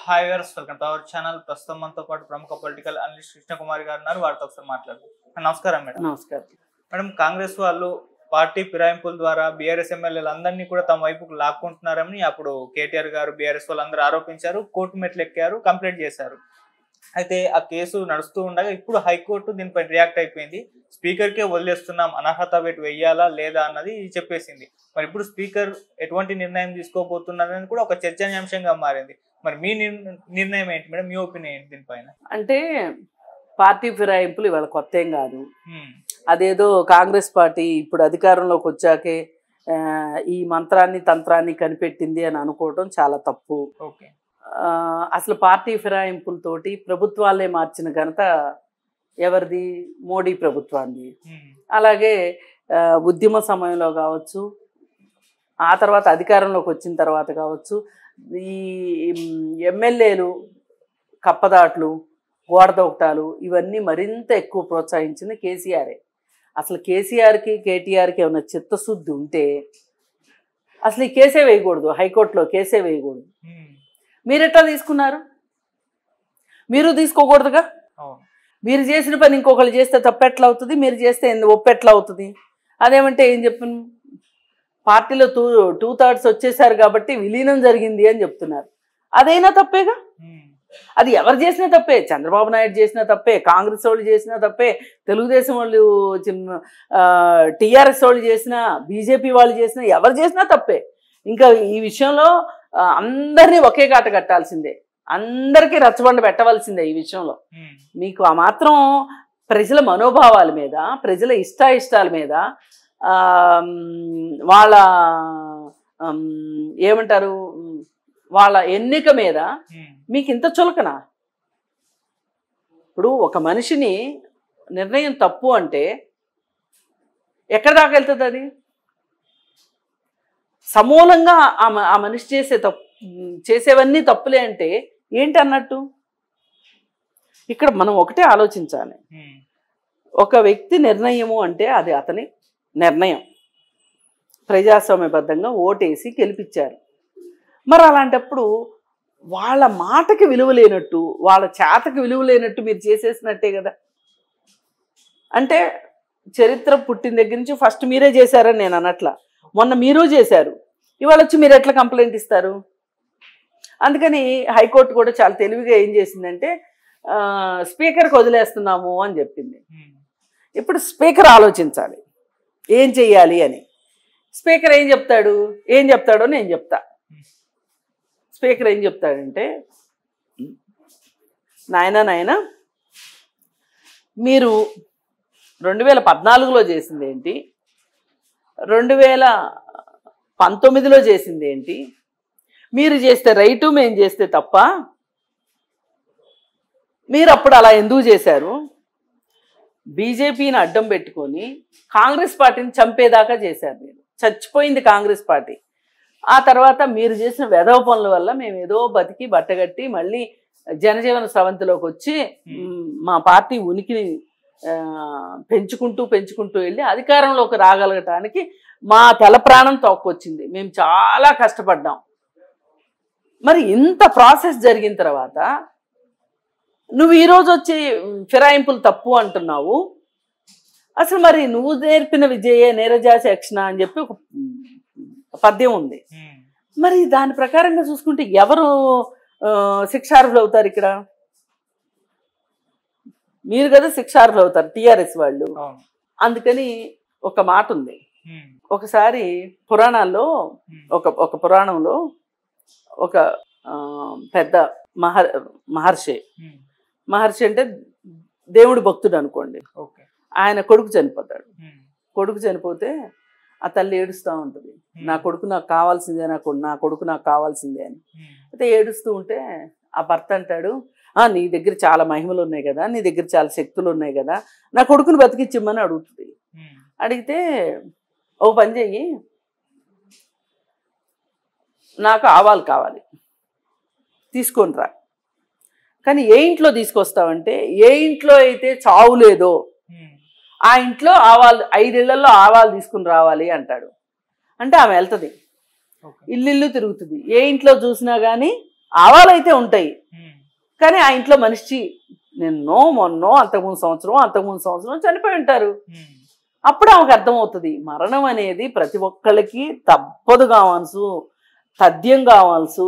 Hi viewers, welcome to our channel. ప్రస్తుతం మనతో పాటు ప్రముఖ పొలిటికల్ అనలిస్ట్ కృష్ణకుమారి గారు ఉన్నారు. వారితో ఒకసారి మాట్లాడుతాం. నమస్కారం మేడం. నమస్కారం మేడం, కాంగ్రెస్ వాళ్ళు పార్టీ ఫిరాయింపుల ద్వారా బీఆర్ఎస్ ఎమ్మెల్యేలు అందరినీ కూడా తమ వైపుకు లాక్కుంటున్నారని అప్పుడు కేటీఆర్ గారు బీఆర్ఎస్ వాళ్ళందరూ ఆరోపించారు. కోర్టు మెట్లు ఎక్కారు, కంప్లైంట్ చేశారు. అయితే ఆ కేసు నడుస్తూ ఉండగా ఇప్పుడు హైకోర్టు దీనిపై రియాక్ట్ అయిపోయింది. స్పీకర్కే వదిలేస్తున్నాం, అనర్హత వేటు వెయ్యాలా లేదా అన్నది చెప్పేసింది. మరి ఇప్పుడు స్పీకర్ ఎటువంటి నిర్ణయం తీసుకోబోతున్నారని కూడా ఒక చర్చనీయాంశంగా మారింది. మరి మీ నిర్ణయం ఏంటి మేడం? మీ ఒపీనియన్ ఏంటి దీనిపైన? అంటే పార్టీ ఫిరాయింపులు ఇవాళ కొత్త ఏం కాదు. అదేదో కాంగ్రెస్ పార్టీ ఇప్పుడు అధికారంలోకి వచ్చాకే ఈ మంత్రాన్ని తంత్రాన్ని కనిపెట్టింది అని అనుకోవడం చాలా తప్పు. ఓకే, అసలు పార్టీ ఫిరాయింపులతోటి ప్రభుత్వాలే మార్చిన ఘనత ఎవరిది? మోడీ ప్రభుత్వాన్ని. అలాగే ఉద్యమ సమయంలో కావచ్చు, ఆ తర్వాత అధికారంలోకి వచ్చిన తర్వాత కావచ్చు, ఈ ఎమ్మెల్యేలు కప్పదాట్లు, గోడదొకటాలు ఇవన్నీ మరింత ఎక్కువ ప్రోత్సహించింది కేసీఆరే. అసలు కేసీఆర్కి కేటీఆర్కి ఏమైనా చిత్తశుద్ధి ఉంటే అసలు ఈ కేసే వేయకూడదు, హైకోర్టులో కేసే వేయకూడదు. మీరు ఎట్లా తీసుకున్నారు? మీరు తీసుకోకూడదుగా. మీరు చేసిన పని ఇంకొకరు చేస్తే తప్పెట్లా అవుతుంది? మీరు చేస్తే ఒప్పెట్లా అవుతుంది? అదేమంటే ఏం చెప్పను, పార్టీలో 2/3 వచ్చేసారు కాబట్టి విలీనం జరిగింది అని చెప్తున్నారు. అదైనా తప్పేగా. అది ఎవరు చేసినా తప్పే. చంద్రబాబు నాయుడు చేసినా తప్పే, కాంగ్రెస్ వాళ్ళు చేసినా తప్పే, తెలుగుదేశం వాళ్ళు, టీఆర్ఎస్ వాళ్ళు చేసినా, బీజేపీ వాళ్ళు చేసినా, ఎవరు చేసినా తప్పే. ఇంకా ఈ విషయంలో అందరినీ ఒకే కాట కట్టాల్సిందే, అందరికీ రచ్చబండ పెట్టవలసిందే. ఈ విషయంలో మీకు ఆ మాత్రం ప్రజల మనోభావాల మీద, ప్రజల ఇష్టాయిష్టాల మీద, వాళ్ళ ఏమంటారు, వాళ్ళ ఎన్నిక మీద మీకు ఇంత చులకనా? ఇప్పుడు ఒక మనిషిని నిర్ణయం తప్పు అంటే ఎక్కడ దాకా వెళ్తుంది? అది సమూలంగా ఆ మనిషి చేసేవన్నీ తప్పులే అంటే ఏంటి అన్నట్టు? ఇక్కడ మనం ఒకటే ఆలోచించాలి. ఒక వ్యక్తి నిర్ణయము అంటే అది అతని నిర్ణయం. ప్రజాస్వామ్యబద్ధంగా ఓటేసి గెలిపించారు. మరి అలాంటప్పుడు వాళ్ళ మాటకి విలువ లేనట్టు, వాళ్ళ చేతకి విలువ లేనట్టు మీరు చేసేసినట్టే కదా. అంటే చరిత్ర పుట్టిన దగ్గర నుంచి ఫస్ట్ మీరే చేశారని నేను అనట్లా. మొన్న మీరు చేశారు, ఇవాళ వచ్చి మీరు ఎట్లా కంప్లైంట్ ఇస్తారు? అందుకని హైకోర్టు కూడా చాలా తెలివిగా ఏం చేసిందంటే స్పీకర్కి వదిలేస్తున్నాము అని చెప్పింది. ఇప్పుడు స్పీకర్ ఆలోచించాలి ఏం చెయ్యాలి అని. స్పీకర్ ఏం చెప్తాడో నేను చెప్తా. స్పీకర్ ఏం చెప్తాడంటే, నాయనా మీరు 2014లో చేసింది ఏంటి, 2019లో చేసింది ఏంటి, మీరు చేస్తే రైటు, మేము చేస్తే తప్ప, మీరు అప్పుడు అలా ఎందుకు చేశారు? బీజేపీని అడ్డం పెట్టుకొని కాంగ్రెస్ పార్టీని చంపేదాకా చేశారు. మీరు చచ్చిపోయింది కాంగ్రెస్ పార్టీ. ఆ తర్వాత మీరు చేసిన వెధవ పనుల వల్ల మేము ఏదో బతికి బట్టగట్టి మళ్ళీ జనజీవన స్రవంతిలోకి వచ్చి మా పార్టీ ఉనికిని పెంచుకుంటూ వెళ్ళి అధికారంలోకి రాగలగటానికి మా తెల ప్రాణం తోక్కొచ్చింది. మేము చాలా కష్టపడ్డాం. మరి ఇంత ప్రాసెస్ జరిగిన తర్వాత నువ్వు ఈరోజు వచ్చి ఫిరాయింపులు తప్పు అంటున్నావు. అసలు మరి నువ్వు నేర్పిన విజయే నీరజాసి యక్షణ అని చెప్పి ఒక పద్యం ఉంది. మరి దాని ప్రకారంగా చూసుకుంటే ఎవరు శిక్షార్హులు అవుతారు? ఇక్కడ మీరు కదా శిక్షార్హులు అవుతారు, టీఆర్ఎస్ వాళ్ళు. అందుకని ఒక మాట ఉంది. ఒకసారి పురాణాల్లో ఒక పురాణంలో ఒక పెద్ద మహర్షి అంటే దేవుడి భక్తుడు అనుకోండి. ఆయన కొడుకు చనిపోతాడు. కొడుకు చనిపోతే ఆ తల్లి ఏడుస్తూ ఉంటుంది, నా కొడుకు నాకు కావాల్సిందే, నా కొడుకు నాకు కావాల్సిందే అని. అయితే ఏడుస్తూ ఉంటే ఆ భర్త అంటాడు, నీ దగ్గర చాలా మహిమలు ఉన్నాయి కదా, నీ దగ్గర చాలా శక్తులు ఉన్నాయి కదా, నా కొడుకుని బతికిచ్చిమ్మని అడుగుతుంది. అడిగితే ఓ పని చెయ్యి, నాకు ఆవాలు కావాలి, తీసుకొని రా. కానీ ఏ ఇంట్లో తీసుకొస్తావంటే, ఏ ఇంట్లో అయితే చావు లేదో ఆ ఇంట్లో ఆవాలు 5 ఇళ్లలో ఆవాలు తీసుకుని రావాలి అంటాడు. అంటే ఆమె వెళ్తుంది, ఇల్లు తిరుగుతుంది, ఏ ఇంట్లో చూసినా కానీ ఆవాలైతే ఉంటాయి, కానీ ఆ ఇంట్లో మనిషి నిన్నో మొన్నో అంతకుముందు సంవత్సరం చనిపోయి ఉంటారు. అప్పుడు ఆమెకు అర్థమవుతుంది మరణం అనేది ప్రతి ఒక్కళ్ళకి తప్పదు కావాల్సు, తథ్యం కావాల్సు.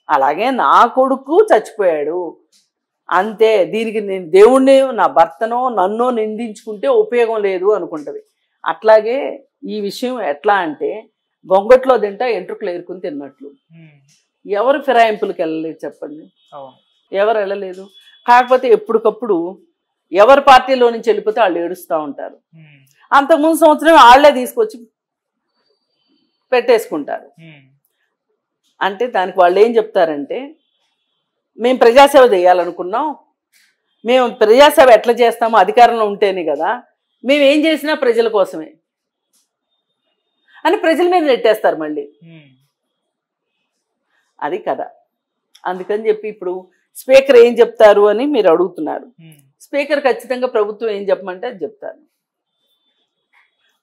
అలాగే నా కొడుకు చచ్చిపోయాడు అంతే, దీనికి నేను దేవుణ్ణి నా భర్తనో నన్నో నిందించుకుంటే ఉపయోగం లేదు అనుకుంటుంది. అట్లాగే ఈ విషయం ఎట్లా అంటే గొంగట్లో తింటా ఎంట్రుకలు ఏరుకుని తిన్నట్లు. ఎవరు ఫిరాయింపులకు వెళ్ళలేదు చెప్పండి, ఎవరు వెళ్ళలేదు. కాకపోతే ఎప్పటికప్పుడు ఎవరి పార్టీలో నుంచి వెళ్ళిపోతే వాళ్ళు ఏడుస్తూ ఉంటారు. అంతకుముందు సంవత్సరం వాళ్ళే తీసుకొచ్చి పెట్టేసుకుంటారు. అంటే దానికి వాళ్ళు ఏం చెప్తారంటే మేము ప్రజాసేవ చేయాలనుకున్నాం, మేము ప్రజాసేవ ఎట్లా చేస్తామో అధికారంలో ఉంటేనే కదా, మేము ఏం చేసినా ప్రజల కోసమే అని ప్రజల మీద నెట్టేస్తారు మళ్ళీ. అది కదా. అందుకని చెప్పి ఇప్పుడు స్పీకర్ ఏం చెప్తారు అని మీరు అడుగుతున్నారు. స్పీకర్ ఖచ్చితంగా ప్రభుత్వం ఏం చెప్పమంటే అది చెప్తారు.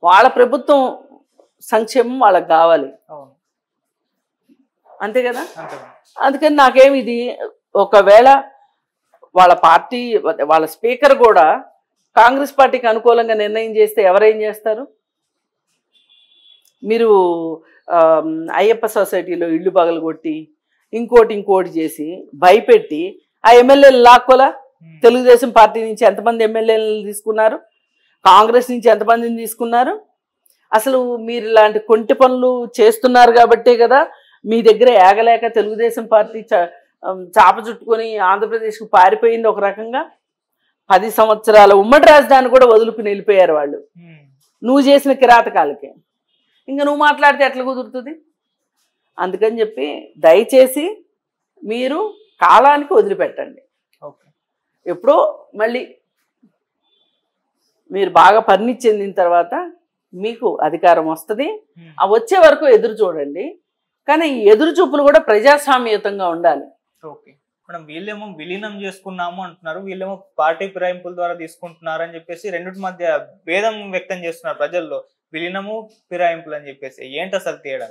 వాళ్ళ ప్రభుత్వం సంక్షేమం వాళ్ళకి కావాలి, అంతే కదా. అందుకని నాకేమి ఇది ఒకవేళ వాళ్ళ పార్టీ వాళ్ళ స్పీకర్ కూడా కాంగ్రెస్ పార్టీకి అనుకూలంగా నిర్ణయం చేస్తే ఎవరేం చేస్తారు? మీరు అయ్యప్ప సొసైటీలో ఇళ్ళు పగలగొట్టి ఇంకోటి చేసి భయపెట్టి ఆ ఎమ్మెల్యేలు లాక్కోలా? తెలుగుదేశం పార్టీ నుంచి ఎంతమంది ఎమ్మెల్యేలను తీసుకున్నారు, కాంగ్రెస్ నుంచి ఎంతమందిని తీసుకున్నారు? అసలు మీరు ఇలాంటి కొంటి పనులు చేస్తున్నారు కాబట్టే కదా మీ దగ్గర ఏగలేక తెలుగుదేశం పార్టీ చాప చుట్టుకొని ఆంధ్రప్రదేశ్కు పారిపోయింది. ఒక రకంగా 10 సంవత్సరాల ఉమ్మడి రాజధాని కూడా వదులుకుని వెళ్ళిపోయారు వాళ్ళు, నువ్వు చేసిన కిరాతకాలకే. ఇంకా నువ్వు మాట్లాడితే ఎట్లా కుదురుతుంది? అందుకని చెప్పి దయచేసి మీరు కాలానికి వదిలిపెట్టండి. ఎప్పుడో మళ్ళీ మీరు బాగా పరిణితి చెందిన తర్వాత మీకు అధికారం వస్తుంది. ఆ వచ్చే వరకు ఎదురు చూడండి, కానీ ఈ ఎదురు చూపులు కూడా ప్రజాస్వామ్యయుతంగా ఉండాలి. ఓకే మేడం, వీళ్ళేమో విలీనం చేసుకున్నాము అంటున్నారు, వీళ్ళేమో పార్టీ ఫిరాయింపుల ద్వారా తీసుకుంటున్నారు అని చెప్పేసి రెండింటి మధ్య భేదం వ్యక్తం చేస్తున్నారు ప్రజల్లో. విలీనము ఫిరాయింపులు అని చెప్పేసి ఏంటి అసలు తేడా?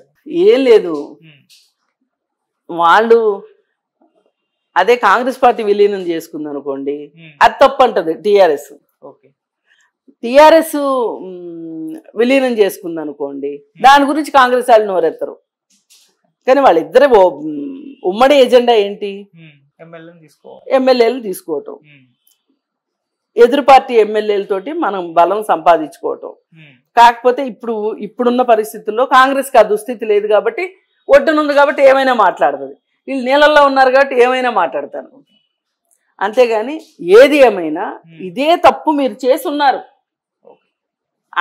ఏం లేదు, వాళ్ళు అదే కాంగ్రెస్ పార్టీ విలీనం చేసుకుంది అనుకోండి, అది తప్పు అంటది టిఆర్ఎస్. టిఆర్ఎస్ విలీనం చేసుకుంది అనుకోండి, దాని గురించి కాంగ్రెస్ వాళ్ళు నోరెత్తరు. కానీ వాళ్ళిద్దరే ఉమ్మడి ఎజెండా ఏంటి? ఎమ్మెల్యేలు తీసుకోవటం, ఎదురు పార్టీ ఎమ్మెల్యేలతోటి మనం బలం సంపాదించుకోవటం. కాకపోతే ఇప్పుడున్న పరిస్థితుల్లో కాంగ్రెస్కి ఆ దుస్థితి లేదు కాబట్టి, ఒడ్డునుంది కాబట్టి ఏమైనా మాట్లాడుతుంది. వీళ్ళు నీళ్ళల్లో ఉన్నారు కాబట్టి ఏమైనా మాట్లాడతారు. అంతేగాని ఏది ఏమైనా ఇదే తప్పు మీరు చేసి ఉన్నారు.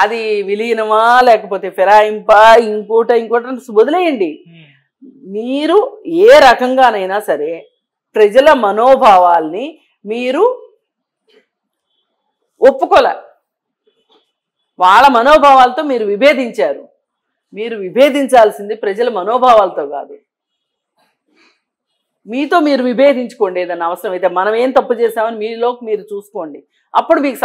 అది విలీనమా లేకపోతే ఫిరాయింపా ఇంకోటి వదిలేయండి. మీరు ఏ రకంగానైనా సరే ప్రజల మనోభావాల్ని మీరు ఒప్పుకోలే, వాళ్ళ మనోభావాలతో మీరు విభేదించారు. మీరు విభేదించాల్సింది ప్రజల మనోభావాలతో కాదు, మీతో మీరు విభేదించుకోండి. ఏదన్నా అవసరం అయితే మనం ఏం తప్పు చేసామని మీలోకి మీరు చూసుకోండి, అప్పుడు మీకు